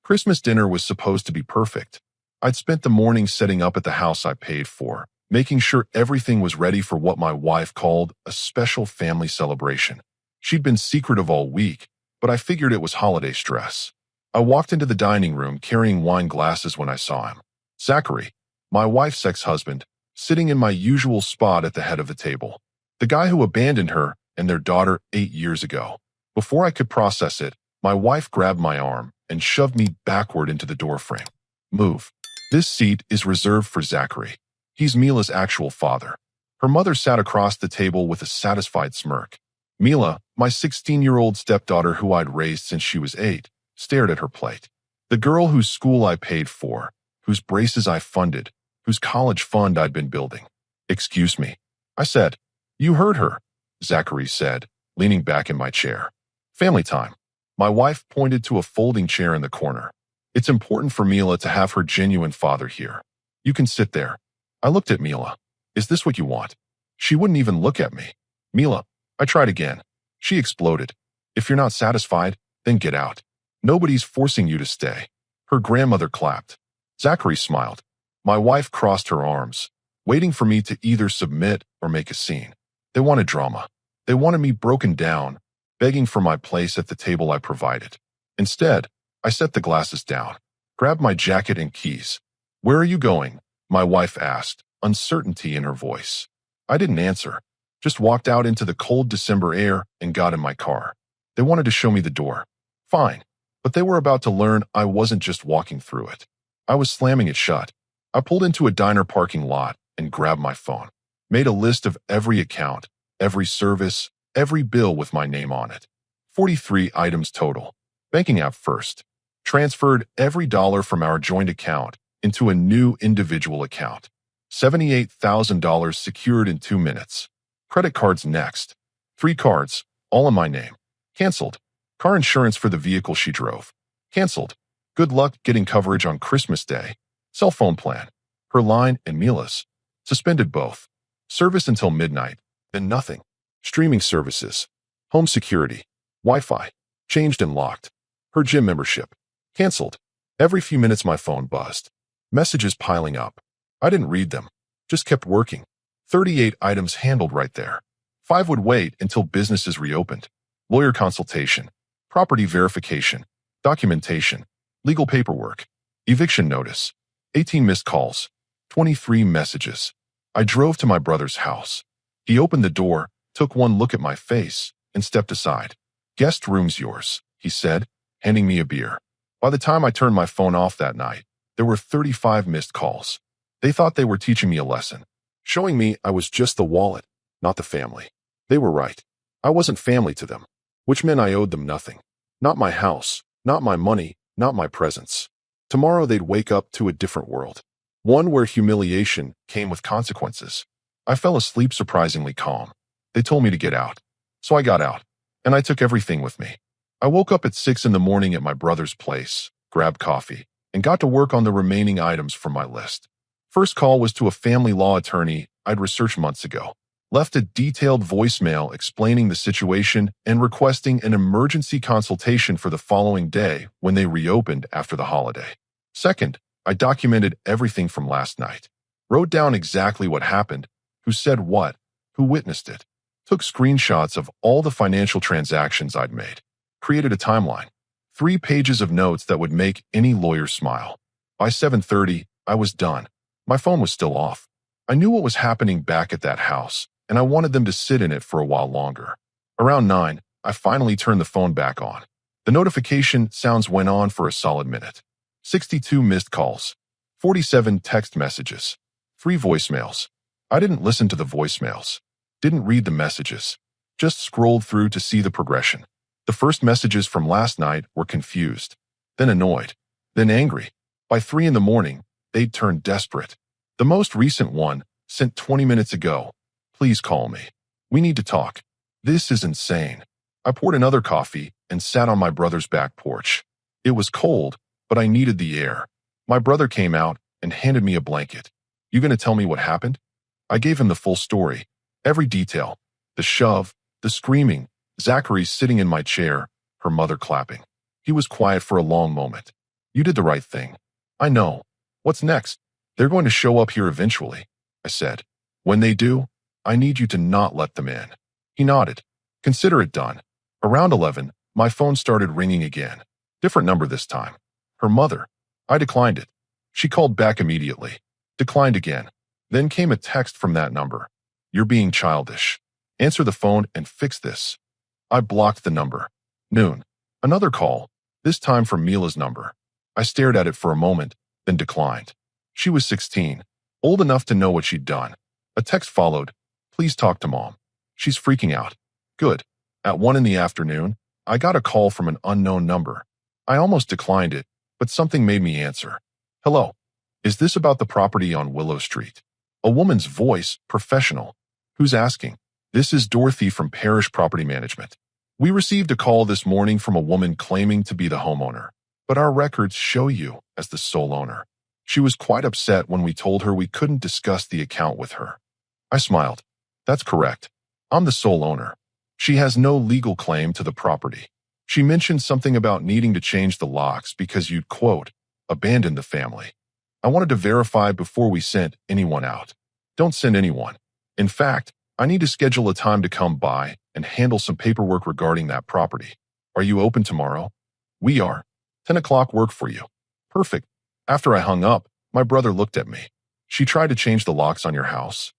Christmas dinner was supposed to be perfect. I'd spent the morning setting up at the house I paid for, making sure everything was ready for what my wife called a special family celebration. She'd been secretive all week, but I figured it was holiday stress. I walked into the dining room carrying wine glasses when I saw him. Zachary, my wife's ex-husband, sitting in my usual spot at the head of the table. The guy who abandoned her and their daughter 8 years ago. Before I could process it, my wife grabbed my arm and shoved me backward into the doorframe. Move. This seat is reserved for Zachary. He's Mila's actual father. Her mother sat across the table with a satisfied smirk. Mila, my 16-year-old stepdaughter who I'd raised since she was 8, stared at her plate. The girl whose school I paid for, whose braces I funded, whose college fund I'd been building. "Excuse me," I said. "You heard her," Zachary said, leaning back in my chair. "Family time." My wife pointed to a folding chair in the corner. "It's important for Mila to have her genuine father here. You can sit there." I looked at Mila. "Is this what you want?" She wouldn't even look at me. "Mila," I tried again. She exploded. "If you're not satisfied, then get out. Nobody's forcing you to stay." Her grandmother clapped. Zachary smiled. My wife crossed her arms, waiting for me to either submit or make a scene. They wanted drama. They wanted me broken down, begging for my place at the table I provided. Instead, I set the glasses down, grabbed my jacket and keys. "Where are you going?" my wife asked, uncertainty in her voice. I didn't answer, just walked out into the cold December air and got in my car. They wanted to show me the door. Fine, but they were about to learn I wasn't just walking through it. I was slamming it shut. I pulled into a diner parking lot and grabbed my phone. Made a list of every account, every service, every bill with my name on it. 43 items total. Banking app first. Transferred every dollar from our joint account into a new individual account. $78,000 secured in 2 minutes. Credit cards next. 3 cards, all in my name. Canceled. Car insurance for the vehicle she drove. Canceled. Good luck getting coverage on Christmas Day. Cell phone plan. Her line and Mila's. Suspended both. Service until midnight. Then nothing. Streaming services. Home security. Wi-Fi. Changed and locked. Her gym membership. Canceled. Every few minutes my phone buzzed. Messages piling up. I didn't read them. Just kept working. 38 items handled right there. 5 would wait until businesses reopened. Lawyer consultation. Property verification. Documentation. Legal paperwork. Eviction notice. 18 missed calls. 23 messages. I drove to my brother's house. He opened the door, took one look at my face, and stepped aside. "Guest room's yours," he said, handing me a beer. By the time I turned my phone off that night, there were 35 missed calls. They thought they were teaching me a lesson, showing me I was just the wallet, not the family. They were right. I wasn't family to them, which meant I owed them nothing. Not my house, not my money, not my presence. Tomorrow they'd wake up to a different world. One where humiliation came with consequences. I fell asleep surprisingly calm. They told me to get out. So I got out, and I took everything with me. I woke up at 6 in the morning at my brother's place, grabbed coffee, and got to work on the remaining items from my list. First call was to a family law attorney I'd researched months ago. Left a detailed voicemail explaining the situation and requesting an emergency consultation for the following day when they reopened after the holiday. Second, I documented everything from last night. Wrote down exactly what happened, who said what, who witnessed it. Took screenshots of all the financial transactions I'd made. Created a timeline. 3 pages of notes that would make any lawyer smile. By 7:30, I was done. My phone was still off. I knew what was happening back at that house, and I wanted them to sit in it for a while longer. Around 9, I finally turned the phone back on. The notification sounds went on for a solid minute. 62 missed calls. 47 text messages. 3 voicemails. I didn't listen to the voicemails. Didn't read the messages. Just scrolled through to see the progression. The first messages from last night were confused, then annoyed, then angry. By 3 in the morning, they'd turned desperate. The most recent one, sent 20 minutes ago. "Please call me. We need to talk. This is insane." I poured another coffee and sat on my brother's back porch. It was cold, but I needed the air. My brother came out and handed me a blanket. "You gonna tell me what happened?" I gave him the full story. Every detail. The shove, the screaming, Zachary sitting in my chair, her mother clapping. He was quiet for a long moment. You did the right thing. I know. What's next? They're going to show up here eventually, I said. When they do, I need you to not let them in. He nodded. Consider it done. Around 11, my phone started ringing again. Different number this time. Her mother. I declined it. She called back immediately. Declined again. Then came a text from that number. You're being childish. Answer the phone and fix this. I blocked the number. Noon. Another call, this time from Mila's number. I stared at it for a moment, then declined. She was 16, old enough to know what she'd done. A text followed. Please talk to mom. She's freaking out. Good. At 1 in the afternoon, I got a call from an unknown number. I almost declined it, but something made me answer. Hello. Is this about the property on Willow Street? A woman's voice, professional. Who's asking? This is Dorothy from Parish Property Management. We received a call this morning from a woman claiming to be the homeowner, but our records show you as the sole owner. She was quite upset when we told her we couldn't discuss the account with her. I smiled. That's correct. I'm the sole owner. She has no legal claim to the property. She mentioned something about needing to change the locks because you'd, quote, abandoned the family. I wanted to verify before we sent anyone out. Don't send anyone. In fact, I need to schedule a time to come by and handle some paperwork regarding that property. Are you open tomorrow? We are. 10 o'clock work for you. Perfect. After I hung up, my brother looked at me. She tried to change the locks on your house.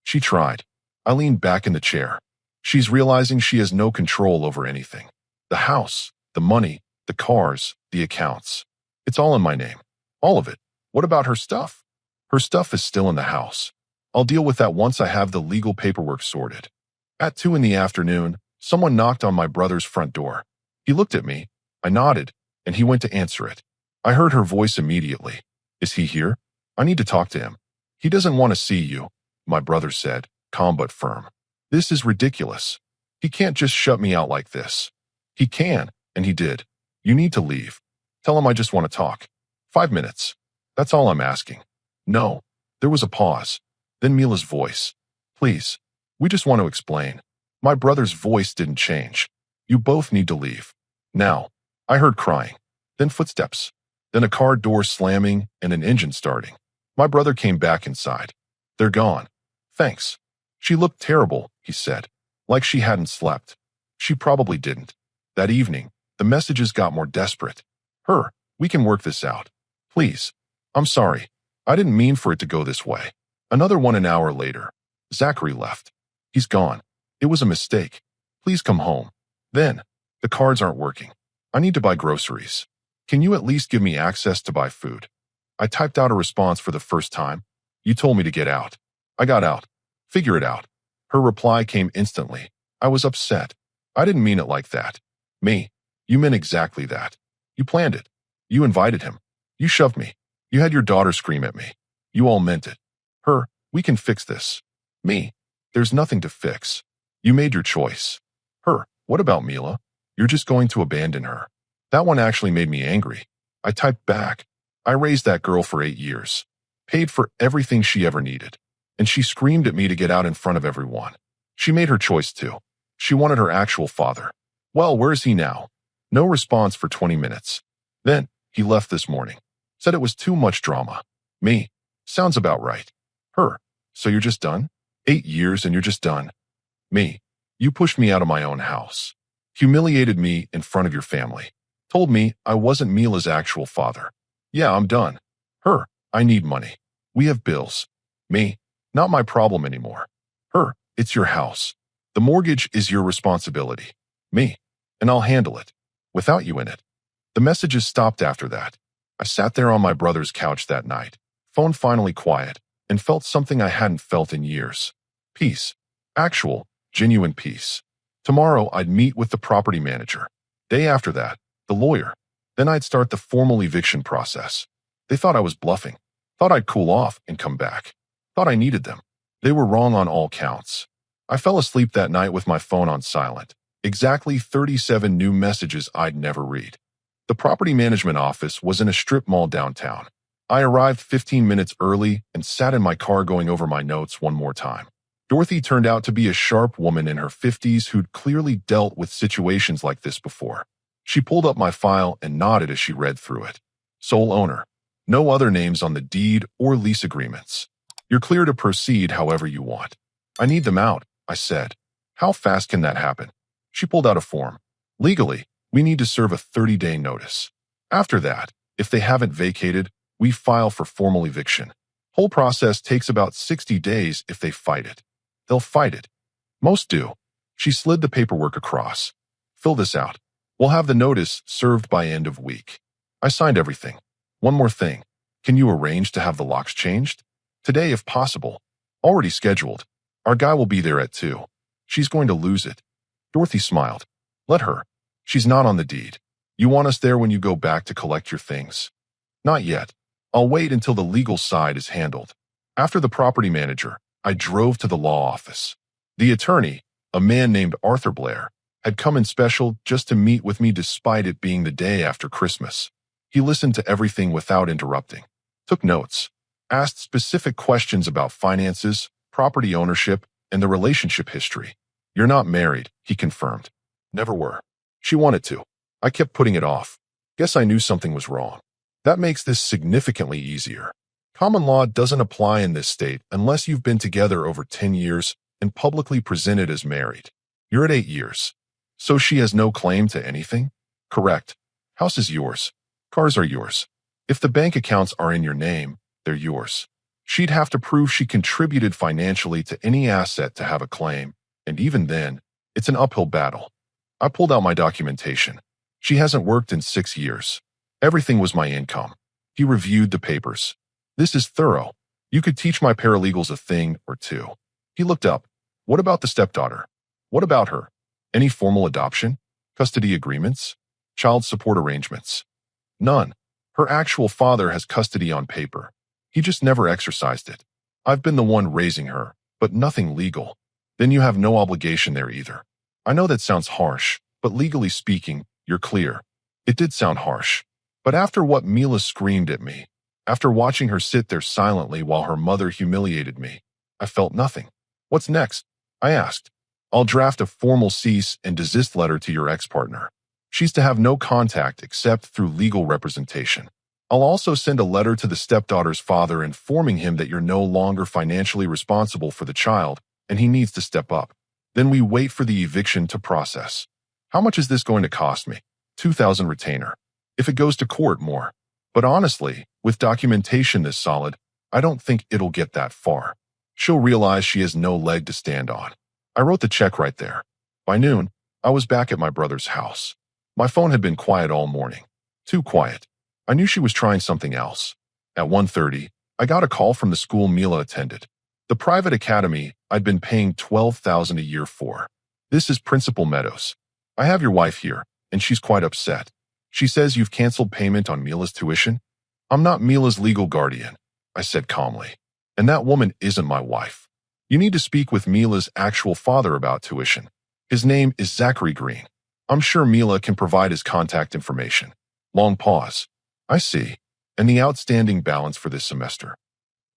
She tried. I leaned back in the chair. She's realizing she has no control over anything. The house, the money, the cars, the accounts. It's all in my name. All of it. What about her stuff? Her stuff is still in the house. I'll deal with that once I have the legal paperwork sorted. At 2 in the afternoon, someone knocked on my brother's front door. He looked at me. I nodded, and he went to answer it. I heard her voice immediately. Is he here? I need to talk to him. He doesn't want to see you, my brother said, calm but firm. This is ridiculous. He can't just shut me out like this. He can, and he did. You need to leave. Tell him I just want to talk. 5 minutes. That's all I'm asking. No. There was a pause. Then Mila's voice. Please. We just want to explain. My brother's voice didn't change. You both need to leave. Now. I heard crying. Then footsteps. Then a car door slamming and an engine starting. My brother came back inside. They're gone. Thanks. She looked terrible, he said. Like she hadn't slept. She probably didn't. That evening, the messages got more desperate. We can work this out. Please. I'm sorry. I didn't mean for it to go this way. Another one an hour later. Zachary left. He's gone. It was a mistake. Please come home. Then, the cards aren't working. I need to buy groceries. Can you at least give me access to buy food? I typed out a response for the first time. You told me to get out. I got out. Figure it out. Her reply came instantly. I was upset. I didn't mean it like that. Me. You meant exactly that. You planned it. You invited him. You shoved me. You had your daughter scream at me. You all meant it. We can fix this. Me. There's nothing to fix. You made your choice. What about Mila? You're just going to abandon her. That one actually made me angry. I typed back. I raised that girl for 8 years. Paid for everything she ever needed. And she screamed at me to get out in front of everyone. She made her choice too. She wanted her actual father. Well, where is he now? No response for 20 minutes. Then, he left this morning. Said it was too much drama. Me. Sounds about right. So you're just done? 8 years and you're just done. Me. You pushed me out of my own house. Humiliated me in front of your family. Told me I wasn't Mila's actual father. Yeah, I'm done. I need money. We have bills. Me. Not my problem anymore. It's your house. The mortgage is your responsibility. Me. And I'll handle it. Without you in it. The messages stopped after that. I sat there on my brother's couch that night. Phone finally quiet. And felt something I hadn't felt in years. Peace. Actual, genuine peace. Tomorrow I'd meet with the property manager. Day after that, the lawyer. Then I'd start the formal eviction process. They thought I was bluffing. Thought I'd cool off and come back. Thought I needed them. They were wrong on all counts. I fell asleep that night with my phone on silent. Exactly 37 new messages I'd never read. The property management office was in a strip mall downtown. I arrived 15 minutes early and sat in my car going over my notes one more time. Dorothy turned out to be a sharp woman in her 50s who'd clearly dealt with situations like this before. She pulled up my file and nodded as she read through it. Sole owner. No other names on the deed or lease agreements. You're clear to proceed however you want. I need them out, I said. How fast can that happen? She pulled out a form. Legally, we need to serve a 30-day notice. After that, if they haven't vacated, we file for formal eviction. Whole process takes about 60 days if they fight it. They'll fight it. Most do. She slid the paperwork across. Fill this out. We'll have the notice served by end of week. I signed everything. One more thing. Can you arrange to have the locks changed? Today, if possible. Already scheduled. Our guy will be there at 2. She's going to lose it. Dorothy smiled. Let her. She's not on the deed. You want us there when you go back to collect your things? Not yet. I'll wait until the legal side is handled. After the property manager, I drove to the law office. The attorney, a man named Arthur Blair, had come in special just to meet with me despite it being the day after Christmas. He listened to everything without interrupting, took notes, asked specific questions about finances, property ownership, and the relationship history. You're not married, he confirmed. Never were. She wanted to. I kept putting it off. Guess I knew something was wrong. That makes this significantly easier. Common law doesn't apply in this state unless you've been together over 10 years and publicly presented as married. You're at 8 years. So she has no claim to anything? Correct. House is yours. Cars are yours. If the bank accounts are in your name, they're yours. She'd have to prove she contributed financially to any asset to have a claim, and even then, it's an uphill battle. I pulled out my documentation. She hasn't worked in 6 years. Everything was my income. He reviewed the papers. This is thorough. You could teach my paralegals a thing or two. He looked up. What about the stepdaughter? What about her? Any formal adoption? Custody agreements? Child support arrangements? None. Her actual father has custody on paper. He just never exercised it. I've been the one raising her, but nothing legal. Then you have no obligation there either. I know that sounds harsh, but legally speaking, you're clear. It did sound harsh. But after what Mila screamed at me, after watching her sit there silently while her mother humiliated me, I felt nothing. What's next? I asked. I'll draft a formal cease and desist letter to your ex-partner. She's to have no contact except through legal representation. I'll also send a letter to the stepdaughter's father informing him that you're no longer financially responsible for the child and he needs to step up. Then we wait for the eviction to process. How much is this going to cost me? $2,000 retainer. If it goes to court, more. But honestly, with documentation this solid, I don't think it'll get that far. She'll realize she has no leg to stand on. I wrote the check right there. By noon, I was back at my brother's house. My phone had been quiet all morning. Too quiet. I knew she was trying something else. At 1:30, I got a call from the school Mila attended. The private academy I'd been paying $12,000 a year for. This is Principal Meadows. I have your wife here, and she's quite upset. She says you've canceled payment on Mila's tuition. I'm not Mila's legal guardian, I said calmly. And that woman isn't my wife. You need to speak with Mila's actual father about tuition. His name is Zachary Green. I'm sure Mila can provide his contact information. Long pause. I see. And the outstanding balance for this semester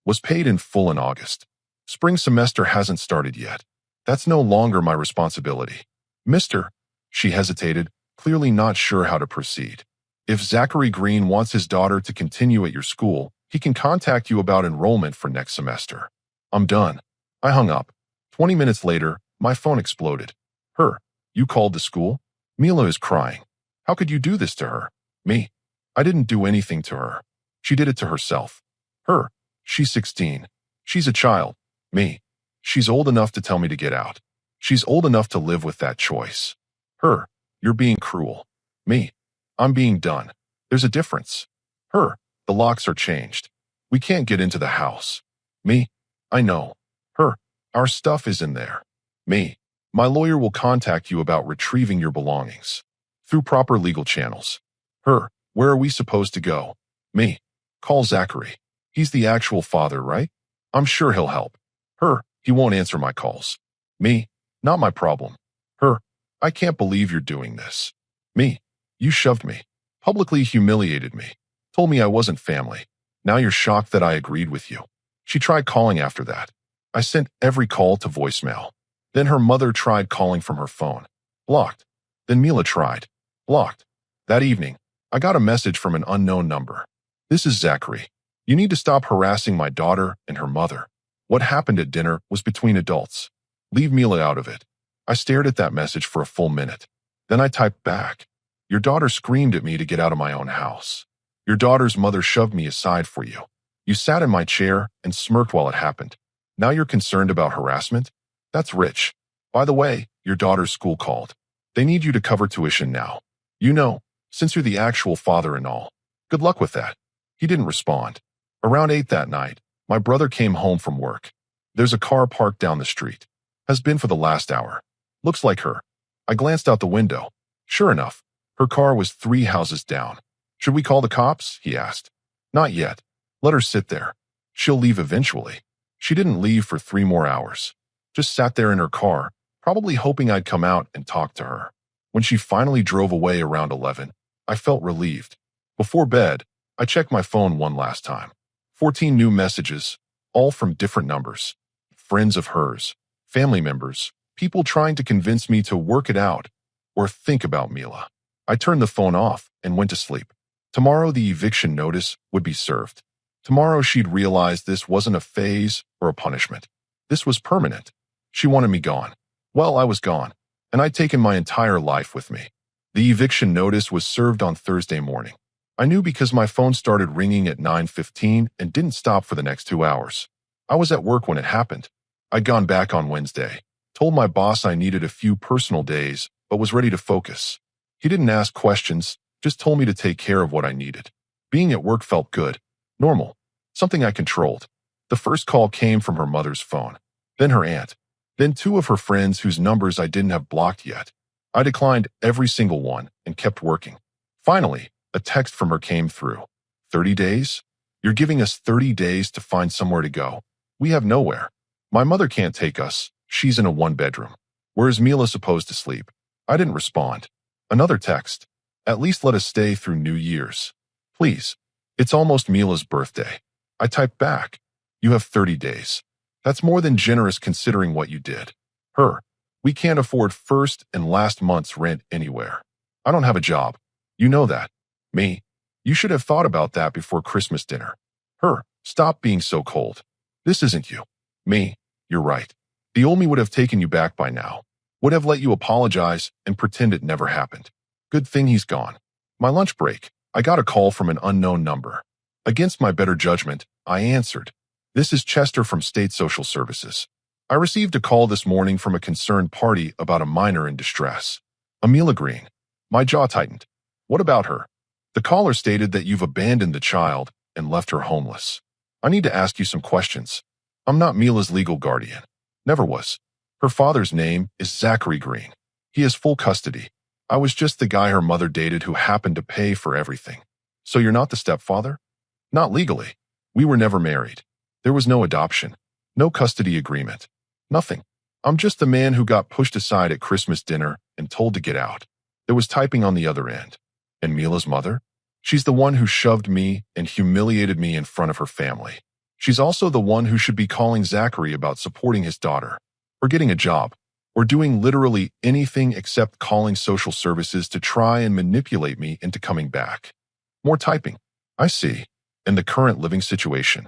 was paid in full in August. Spring semester hasn't started yet. That's no longer my responsibility. Mister, she hesitated, clearly not sure how to proceed. If Zachary Green wants his daughter to continue at your school, he can contact you about enrollment for next semester. I'm done. I hung up. 20 minutes later, my phone exploded. Her, you called the school? Mila is crying. How could you do this to her? Me. I didn't do anything to her. She did it to herself. Her. She's 16. She's a child. Me. She's old enough to tell me to get out. She's old enough to live with that choice. Her. You're being cruel. Me. I'm being done. There's a difference. Her. The locks are changed. We can't get into the house. Me. I know. Her. Our stuff is in there. Me. My lawyer will contact you about retrieving your belongings. Through proper legal channels. Her. Where are we supposed to go? Me. Call Zachary. He's the actual father, right? I'm sure he'll help. Her. He won't answer my calls. Me. Not my problem. Her. I can't believe you're doing this. Me. You shoved me. Publicly humiliated me. Told me I wasn't family. Now you're shocked that I agreed with you. She tried calling after that. I sent every call to voicemail. Then her mother tried calling from her phone. Blocked. Then Mila tried. Blocked. That evening, I got a message from an unknown number. This is Zachary. You need to stop harassing my daughter and her mother. What happened at dinner was between adults. Leave Mila out of it. I stared at that message for a full minute. Then I typed back. Your daughter screamed at me to get out of my own house. Your daughter's mother shoved me aside for you. You sat in my chair and smirked while it happened. Now you're concerned about harassment? That's rich. By the way, your daughter's school called. They need you to cover tuition now. You know, since you're the actual father and all. Good luck with that. He didn't respond. Around 8 that night, my brother came home from work. There's a car parked down the street. Has been for the last hour. Looks like her. I glanced out the window. Sure enough, her car was 3 houses down. Should we call the cops? He asked. Not yet. Let her sit there. She'll leave eventually. She didn't leave for 3 more hours. Just sat there in her car, probably hoping I'd come out and talk to her. When she finally drove away around 11, I felt relieved. Before bed, I checked my phone one last time. 14 new messages, all from different numbers. Friends of hers, family members, people trying to convince me to work it out or think about Mila. I turned the phone off and went to sleep. Tomorrow the eviction notice would be served. Tomorrow she'd realize this wasn't a phase or a punishment. This was permanent. She wanted me gone. Well, I was gone, and I'd taken my entire life with me. The eviction notice was served on Thursday morning. I knew because my phone started ringing at 9:15 and didn't stop for the next 2 hours. I was at work when it happened. I'd gone back on Wednesday, told my boss I needed a few personal days, but was ready to focus. He didn't ask questions, just told me to take care of what I needed. Being at work felt good, normal, something I controlled. The first call came from her mother's phone, then her aunt, then 2 of her friends whose numbers I didn't have blocked yet. I declined every single one and kept working. Finally, a text from her came through. 30 days? You're giving us 30 days to find somewhere to go. We have nowhere. My mother can't take us. She's in a 1-bedroom. Where is Mila supposed to sleep? I didn't respond. Another text. At least let us stay through New Year's. Please. It's almost Mila's birthday. I typed back. You have 30 days. That's more than generous considering what you did. Her. We can't afford first and last month's rent anywhere. I don't have a job. You know that. Me. You should have thought about that before Christmas dinner. Her. Stop being so cold. This isn't you. Me. You're right. The old me would have taken you back by now. Would have let you apologize and pretend it never happened. Good thing he's gone. My lunch break, I got a call from an unknown number. Against my better judgment, I answered. This is Chester from State Social Services. I received a call this morning from a concerned party about a minor in distress. Amelia Green. My jaw tightened. What about her? The caller stated that you've abandoned the child and left her homeless. I need to ask you some questions. I'm not Mila's legal guardian. Never was. Her father's name is Zachary Green. He has full custody. I was just the guy her mother dated who happened to pay for everything. So you're not the stepfather? Not legally. We were never married. There was no adoption. No custody agreement. Nothing. I'm just the man who got pushed aside at Christmas dinner and told to get out. There was typing on the other end. And Mila's mother? She's the one who shoved me and humiliated me in front of her family. She's also the one who should be calling Zachary about supporting his daughter, or getting a job, or doing literally anything except calling social services to try and manipulate me into coming back. More typing. I see. And the current living situation.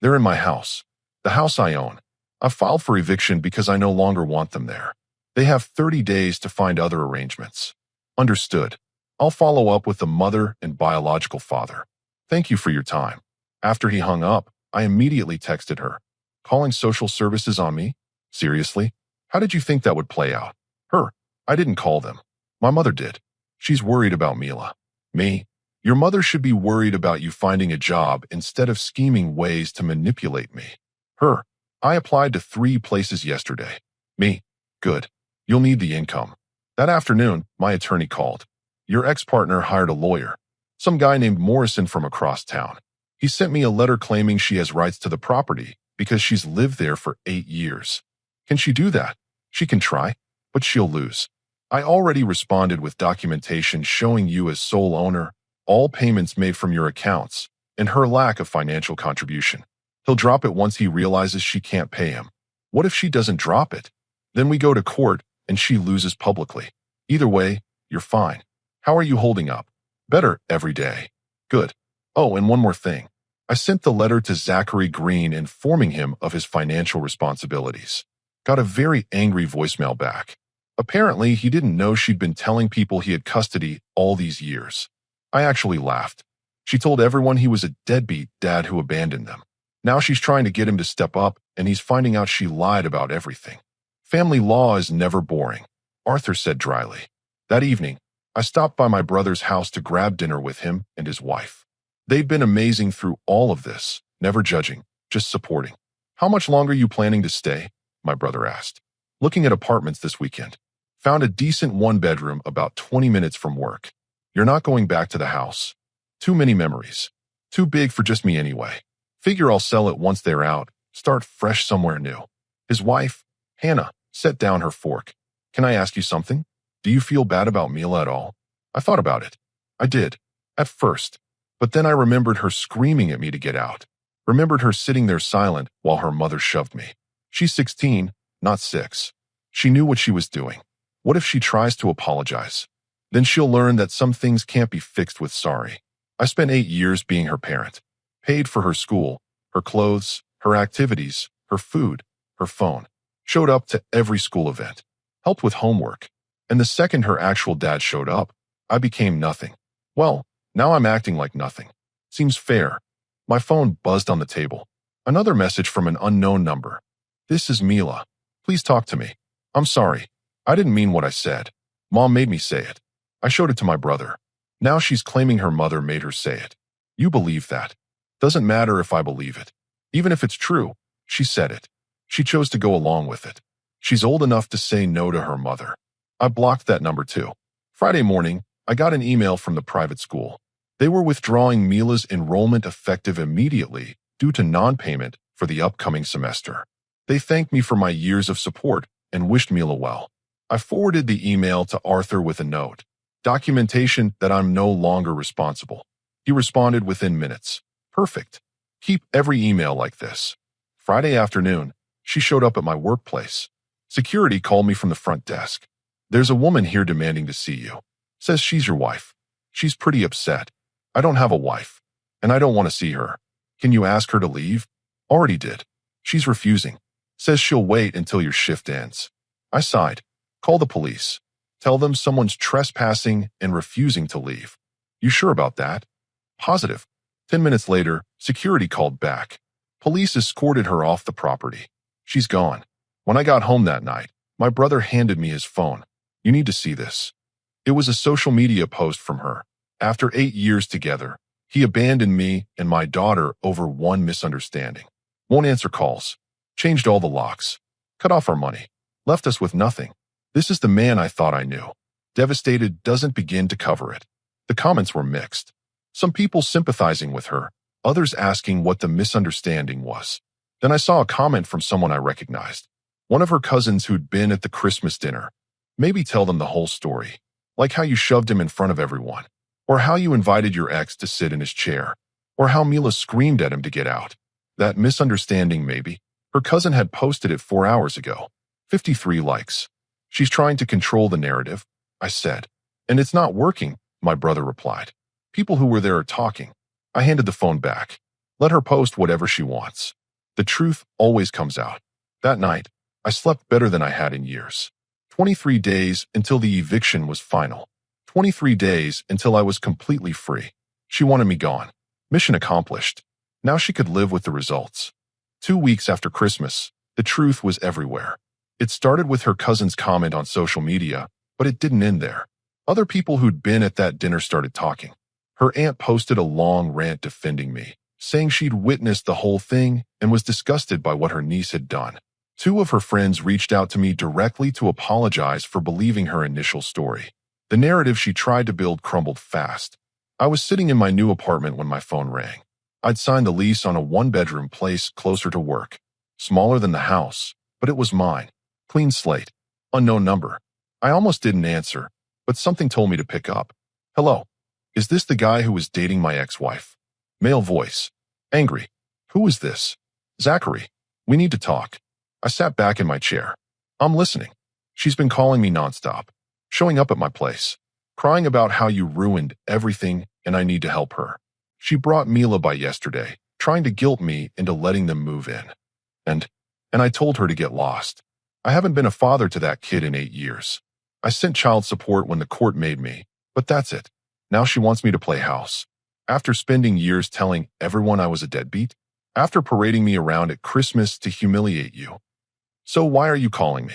They're in my house. The house I own. I filed for eviction because I no longer want them there. They have 30 days to find other arrangements. Understood. I'll follow up with the mother and biological father. Thank you for your time. After he hung up, I immediately texted her. Calling social services on me? Seriously? How did you think that would play out? Her. I didn't call them. My mother did. She's worried about Mila. Me. Your mother should be worried about you finding a job instead of scheming ways to manipulate me. Her. I applied to 3 places yesterday. Me. Good. You'll need the income. That afternoon, my attorney called. Your ex-partner hired a lawyer. Some guy named Morrison from across town. He sent me a letter claiming she has rights to the property because she's lived there for 8 years. Can she do that? She can try, but she'll lose. I already responded with documentation showing you as sole owner, all payments made from your accounts, and her lack of financial contribution. He'll drop it once he realizes she can't pay him. What if she doesn't drop it? Then we go to court and she loses publicly. Either way, you're fine. How are you holding up? Better every day. Good. Oh, and one more thing. I sent the letter to Zachary Green informing him of his financial responsibilities. Got a very angry voicemail back. Apparently, he didn't know she'd been telling people he had custody all these years. I actually laughed. She told everyone he was a deadbeat dad who abandoned them. Now she's trying to get him to step up, and he's finding out she lied about everything. Family law is never boring, Arthur said dryly. That evening, I stopped by my brother's house to grab dinner with him and his wife. They'd been amazing through all of this, never judging, just supporting. How much longer are you planning to stay? My brother asked. Looking at apartments this weekend. Found a decent one-bedroom about 20 minutes from work. You're not going back to the house. Too many memories. Too big for just me anyway. Figure I'll sell it once they're out, start fresh somewhere new. His wife, Hannah, set down her fork. Can I ask you something? Do you feel bad about Mila at all? I thought about it. I did. At first. But then I remembered her screaming at me to get out. Remembered her sitting there silent while her mother shoved me. She's 16, not 6. She knew what she was doing. What if she tries to apologize? Then she'll learn that some things can't be fixed with sorry. I spent 8 years being her parent. Paid for her school, her clothes, her activities, her food, her phone. Showed up to every school event. Helped with homework. And the second her actual dad showed up, I became nothing. Well, now I'm acting like nothing. Seems fair. My phone buzzed on the table. Another message from an unknown number. This is Mila. Please talk to me. I'm sorry. I didn't mean what I said. Mom made me say it. I showed it to my brother. Now she's claiming her mother made her say it. You believe that. Doesn't matter if I believe it. Even if it's true, she said it. She chose to go along with it. She's old enough to say no to her mother. I blocked that number too. Friday morning, I got an email from the private school. They were withdrawing Mila's enrollment effective immediately due to non-payment for the upcoming semester. They thanked me for my years of support and wished Mila well. I forwarded the email to Arthur with a note. Documentation that I'm no longer responsible. He responded within minutes. Perfect. Keep every email like this. Friday afternoon, she showed up at my workplace. Security called me from the front desk. There's a woman here demanding to see you. Says she's your wife. She's pretty upset. I don't have a wife, and I don't want to see her. Can you ask her to leave? Already did. She's refusing. Says she'll wait until your shift ends. I sighed. Call the police. Tell them someone's trespassing and refusing to leave. You sure about that? Positive. 10 minutes later, security called back. Police escorted her off the property. She's gone. When I got home that night, my brother handed me his phone. You need to see this. It was a social media post from her. After 8 years together, he abandoned me and my daughter over one misunderstanding. Won't answer calls. Changed all the locks. Cut off our money. Left us with nothing. This is the man I thought I knew. Devastated doesn't begin to cover it. The comments were mixed. Some people sympathizing with her, others asking what the misunderstanding was. Then I saw a comment from someone I recognized. One of her cousins who'd been at the Christmas dinner. Maybe tell them the whole story. Like how you shoved him in front of everyone. Or how you invited your ex to sit in his chair. Or how Mila screamed at him to get out. That misunderstanding maybe. Her cousin had posted it 4 hours ago. 53 likes. She's trying to control the narrative, I said. And it's not working, my brother replied. People who were there are talking. I handed the phone back. Let her post whatever she wants. The truth always comes out. That night, I slept better than I had in years. 23 days until the eviction was final. 23 days until I was completely free. She wanted me gone. Mission accomplished. Now she could live with the results. 2 weeks after Christmas, the truth was everywhere. It started with her cousin's comment on social media, but it didn't end there. Other people who'd been at that dinner started talking. Her aunt posted a long rant defending me, saying she'd witnessed the whole thing and was disgusted by what her niece had done. 2 of her friends reached out to me directly to apologize for believing her initial story. The narrative she tried to build crumbled fast. I was sitting in my new apartment when my phone rang. I'd signed the lease on a one-bedroom place closer to work. Smaller than the house, but it was mine. Clean slate. Unknown number. I almost didn't answer, but something told me to pick up. Hello. Is this the guy who was dating my ex-wife? Male voice. Angry. Who is this? Zachary. We need to talk. I sat back in my chair. I'm listening. She's been calling me nonstop. Showing up at my place. Crying about how you ruined everything and I need to help her. She brought Mila by yesterday, trying to guilt me into letting them move in. And, and I told her to get lost. I haven't been a father to that kid in 8 years. I sent child support when the court made me, but that's it. Now she wants me to play house. After spending years telling everyone I was a deadbeat, after parading me around at Christmas to humiliate you. So why are you calling me?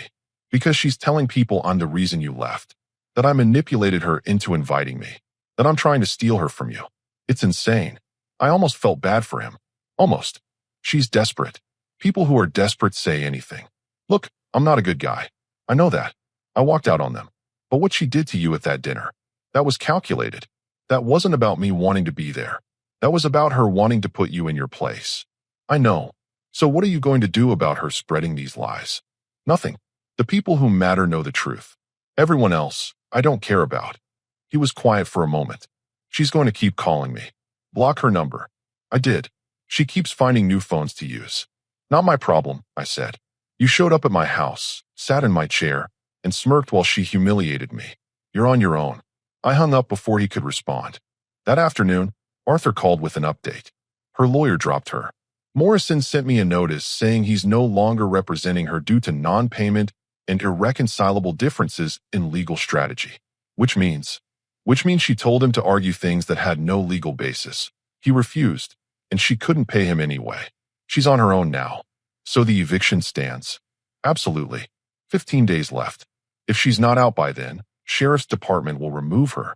Because she's telling people I'm the reason you left, that I manipulated her into inviting me, that I'm trying to steal her from you. It's insane. I almost felt bad for him. Almost. She's desperate. People who are desperate say anything. Look, I'm not a good guy. I know that. I walked out on them. But what she did to you at that dinner, that was calculated. That wasn't about me wanting to be there. That was about her wanting to put you in your place. I know. So what are you going to do about her spreading these lies? Nothing. The people who matter know the truth. Everyone else, I don't care about. He was quiet for a moment. She's going to keep calling me. Block her number. I did. She keeps finding new phones to use. Not my problem, I said. You showed up at my house, sat in my chair, and smirked while she humiliated me. You're on your own. I hung up before he could respond. That afternoon, Arthur called with an update. Her lawyer dropped her. Morrison sent me a notice saying he's no longer representing her due to non-payment and irreconcilable differences in legal strategy. Which means she told him to argue things that had no legal basis. He refused, and she couldn't pay him anyway. She's on her own now. So the eviction stands. Absolutely. 15 days left. If she's not out by then, Sheriff's Department will remove her.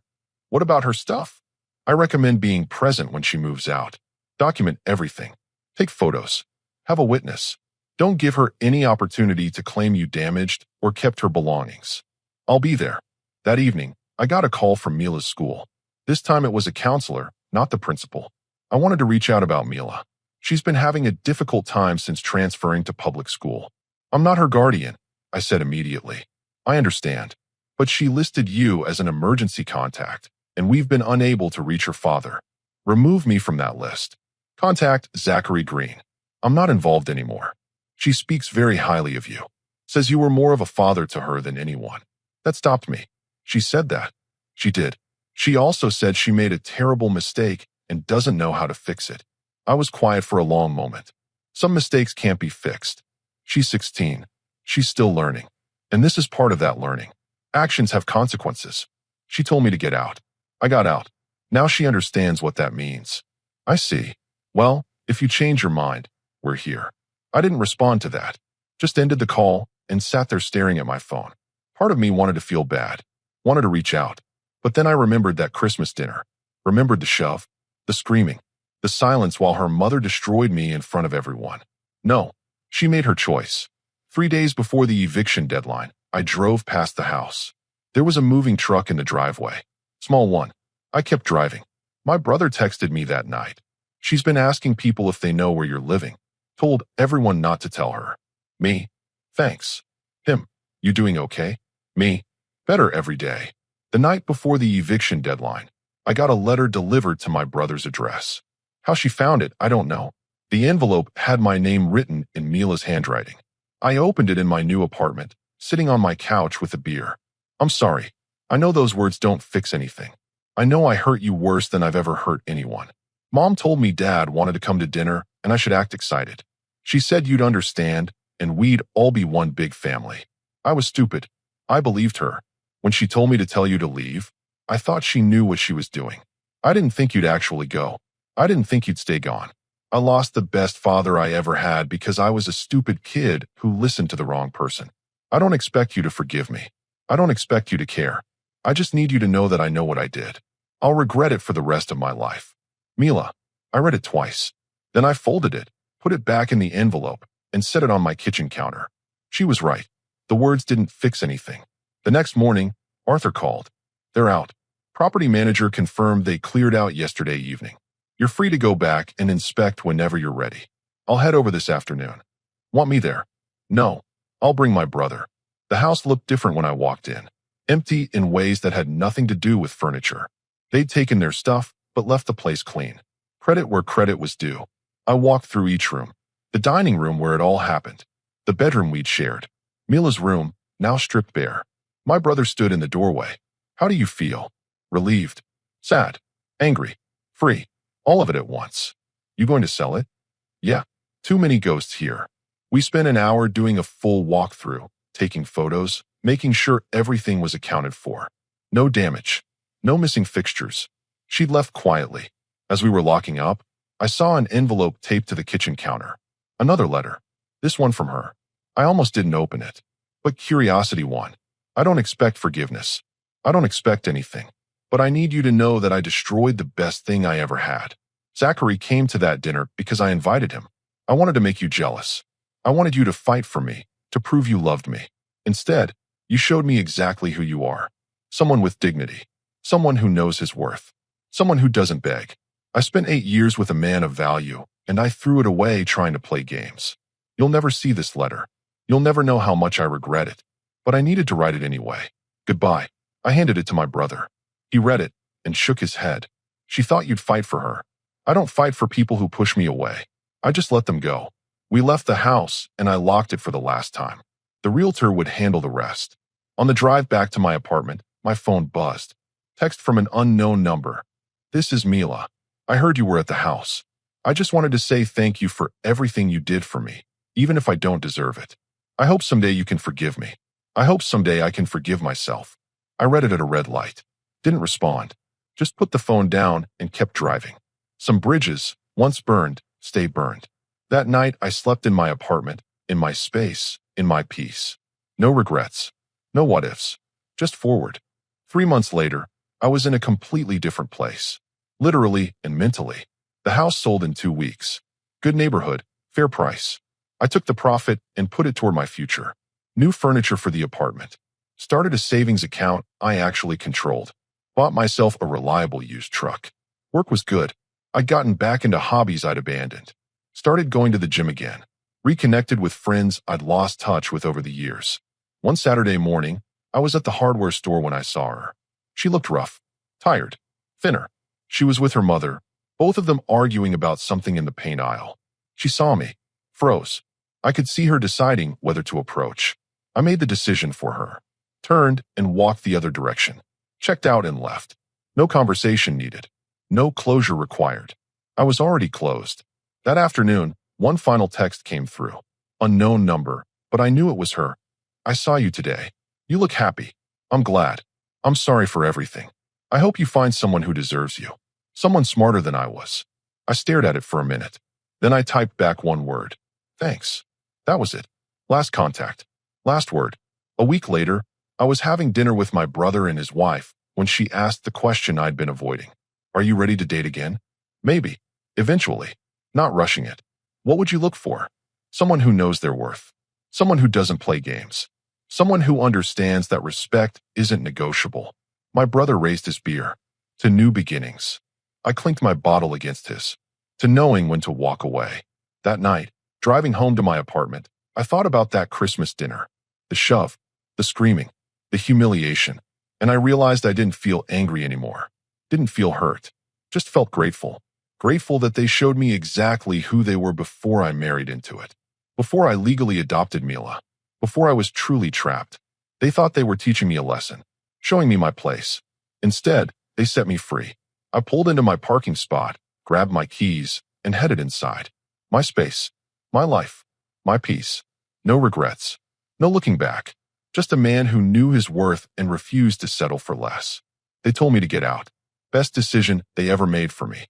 What about her stuff? I recommend being present when she moves out. Document everything. Take photos. Have a witness. Don't give her any opportunity to claim you damaged or kept her belongings. I'll be there. That evening, I got a call from Mila's school. This time it was a counselor, not the principal. I wanted to reach out about Mila. She's been having a difficult time since transferring to public school. I'm not her guardian, I said immediately. I understand. But she listed you as an emergency contact, and we've been unable to reach her father. Remove me from that list. Contact Zachary Green. I'm not involved anymore. She speaks very highly of you. Says you were more of a father to her than anyone. That stopped me. She said that. She did. She also said she made a terrible mistake and doesn't know how to fix it. I was quiet for a long moment. Some mistakes can't be fixed. She's 16. She's still learning. And this is part of that learning. Actions have consequences. She told me to get out. I got out. Now she understands what that means. I see. Well, if you change your mind, we're here. I didn't respond to that. Just ended the call and sat there staring at my phone. Part of me wanted to feel bad, wanted to reach out. But then I remembered that Christmas dinner, remembered the shove, the screaming, the silence while her mother destroyed me in front of everyone. No, she made her choice. 3 days before the eviction deadline, I drove past the house. There was a moving truck in the driveway. Small one. I kept driving. My brother texted me that night. She's been asking people if they know where you're living. Told everyone not to tell her. Me? Thanks. Him? You doing okay? Me? Better every day. The night before the eviction deadline, I got a letter delivered to my brother's address. How she found it, I don't know. The envelope had my name written in Mila's handwriting. I opened it in my new apartment, sitting on my couch with a beer. I'm sorry. I know those words don't fix anything. I know I hurt you worse than I've ever hurt anyone. Mom told me Dad wanted to come to dinner and I should act excited. She said you'd understand and we'd all be one big family. I was stupid. I believed her. When she told me to tell you to leave, I thought she knew what she was doing. I didn't think you'd actually go. I didn't think you'd stay gone. I lost the best father I ever had because I was a stupid kid who listened to the wrong person. I don't expect you to forgive me. I don't expect you to care. I just need you to know that I know what I did. I'll regret it for the rest of my life. Mila, I read it twice. Then I folded it, put it back in the envelope, and set it on my kitchen counter. She was right. The words didn't fix anything. The next morning, Arthur called. They're out. Property manager confirmed they cleared out yesterday evening. You're free to go back and inspect whenever you're ready. I'll head over this afternoon. Want me there? No. I'll bring my brother. The house looked different when I walked in. Empty in ways that had nothing to do with furniture. They'd taken their stuff, but left the place clean. Credit where credit was due. I walked through each room. The dining room where it all happened. The bedroom we'd shared. Mila's room, now stripped bare. My brother stood in the doorway. How do you feel? Relieved. Sad. Angry. Free. All of it at once. You going to sell it? Yeah. Too many ghosts here. We spent an hour doing a full walkthrough, taking photos, making sure everything was accounted for. No damage. No missing fixtures. She'd left quietly. As we were locking up, I saw an envelope taped to the kitchen counter. Another letter. This one from her. I almost didn't open it. But curiosity won. I don't expect forgiveness. I don't expect anything. But I need you to know that I destroyed the best thing I ever had. Zachary came to that dinner because I invited him. I wanted to make you jealous. I wanted you to fight for me, to prove you loved me. Instead, you showed me exactly who you are. Someone with dignity. Someone who knows his worth. Someone who doesn't beg. I spent 8 years with a man of value, and I threw it away trying to play games. You'll never see this letter. You'll never know how much I regret it. But I needed to write it anyway. Goodbye. I handed it to my brother. He read it and shook his head. She thought you'd fight for her. I don't fight for people who push me away. I just let them go. We left the house, and I locked it for the last time. The realtor would handle the rest. On the drive back to my apartment, my phone buzzed. Text from an unknown number. This is Mila. I heard you were at the house. I just wanted to say thank you for everything you did for me, even if I don't deserve it. I hope someday you can forgive me. I hope someday I can forgive myself. I read it at a red light. Didn't respond. Just put the phone down and kept driving. Some bridges, once burned, stay burned. That night, I slept in my apartment, in my space, in my peace. No regrets. No what-ifs. Just forward. 3 months later, I was in a completely different place. Literally and mentally. The house sold in 2 weeks. Good neighborhood, fair price. I took the profit and put it toward my future. New furniture for the apartment. Started a savings account I actually controlled. Bought myself a reliable used truck. Work was good. I'd gotten back into hobbies I'd abandoned. Started going to the gym again. Reconnected with friends I'd lost touch with over the years. One Saturday morning, I was at the hardware store when I saw her. She looked rough, tired, thinner. She was with her mother, both of them arguing about something in the paint aisle. She saw me, froze. I could see her deciding whether to approach. I made the decision for her. Turned and walked the other direction. Checked out and left. No conversation needed. No closure required. I was already closed. That afternoon, one final text came through. Unknown number, but I knew it was her. I saw you today. You look happy. I'm glad. I'm sorry for everything. I hope you find someone who deserves you. Someone smarter than I was. I stared at it for a minute. Then I typed back one word. Thanks. That was it. Last contact. Last word. A week later, I was having dinner with my brother and his wife when she asked the question I'd been avoiding. Are you ready to date again? Maybe. Eventually. Not rushing it. What would you look for? Someone who knows their worth. Someone who doesn't play games. Someone who understands that respect isn't negotiable. My brother raised his beer. To new beginnings. I clinked my bottle against his. To knowing when to walk away. That night, driving home to my apartment, I thought about that Christmas dinner. The shove. The screaming. The humiliation. And I realized I didn't feel angry anymore. Didn't feel hurt. Just felt grateful. Grateful that they showed me exactly who they were before I married into it. Before I legally adopted Mila. Before I was truly trapped. They thought they were teaching me a lesson. Showing me my place. Instead, they set me free. I pulled into my parking spot, grabbed my keys, and headed inside. My space. My life. My peace. No regrets. No looking back. Just a man who knew his worth and refused to settle for less. They told me to get out. Best decision they ever made for me.